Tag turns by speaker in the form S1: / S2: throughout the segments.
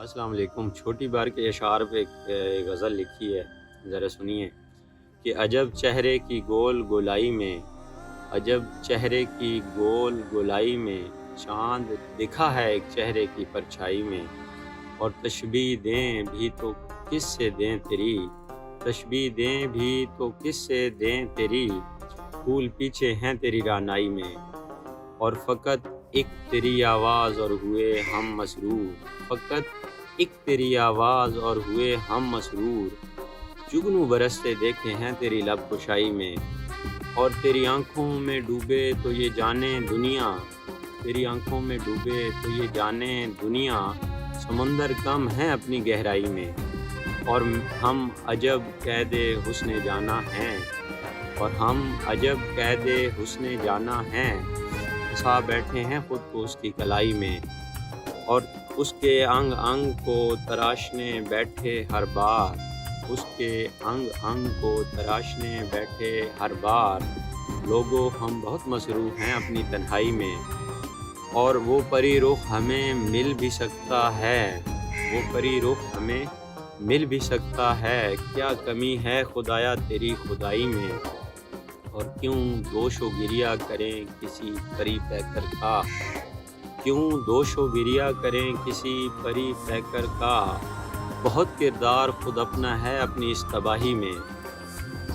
S1: السلام علیکم۔ چھوٹی بار کے اشعار پہ ایک غزل لکھی ہے، ذرا سنیے کہ عجب چہرے کی گول گولائی میں، عجب چہرے کی گول گولائی میں، چاند دکھا ہے ایک چہرے کی پرچھائی میں، اور تشبیہ دیں بھی تو کس سے دیں تیری، تشبیہ دیں بھی تو کس سے دیں تیری، پھول پیچھے ہیں تیری رعنائی میں، اور فقط ایک تیری آواز اور ہوئے ہم مسرور، فقط ایک تیری آواز اور ہوئے ہم مسرور، جگنو برستے دیکھے ہیں تیری لب کشائی میں، اور تیری آنکھوں میں ڈوبے تو یہ جانے دنیا، تیری آنکھوں میں ڈوبے تو یہ جانے دنیا، سمندر کم ہے اپنی گہرائی میں، اور ہم عجب قید حسن جانا ہیں، اور ہم عجب قید حسن جانا ہیں، پھنسا بیٹھے ہیں خود کو اس کی کلائی میں، اور اس کے انگ انگ کو تراشنے بیٹھے ہر بار، اس کے انگ انگ کو تراشنے بیٹھے ہر بار، لوگوں ہم بہت مصروف ہیں اپنی تنہائی میں، اور وہ پری رخ ہمیں مل بھی سکتا ہے، وہ پری رخ ہمیں مل بھی سکتا ہے، کیا کمی ہے خدایا تیری خدائی میں، اور کیوں دوش و گریہ کریں کسی پری پیکر کا، کیوں دوش و گریہ کریں کسی پری پیکر کا، بہت کردار خود اپنا ہے اپنی اس تباہی میں،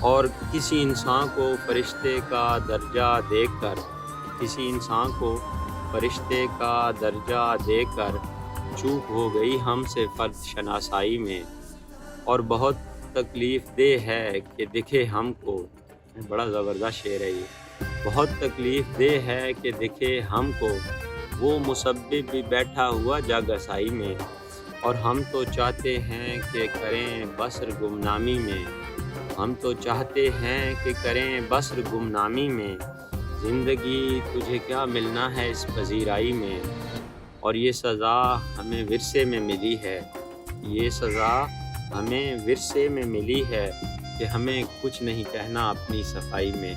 S1: اور کسی انسان کو فرشتے کا درجہ دے کر، کسی انسان کو فرشتے کا درجہ دے کر چوک ہو گئی ہم سے فرد شناسائی میں، اور بہت تکلیف دہ ہے کہ دکھے ہم کو، بڑا زبردست شعر ہے یہ، بہت تکلیف دہ ہے کہ دکھے ہم کو وہ مسبب بھی بیٹھا ہوا جاگسائی میں، اور ہم تو چاہتے ہیں کہ کریں بسر گمنامی میں، ہم تو چاہتے ہیں کہ کریں بسر گمنامی میں، زندگی تجھے کیا ملنا ہے اس پذیرائی میں، اور یہ سزا ہمیں ورثے میں ملی ہے، یہ سزا ہمیں ورثے میں ملی ہے کہ ہمیں کچھ نہیں کہنا اپنی صفائی میں۔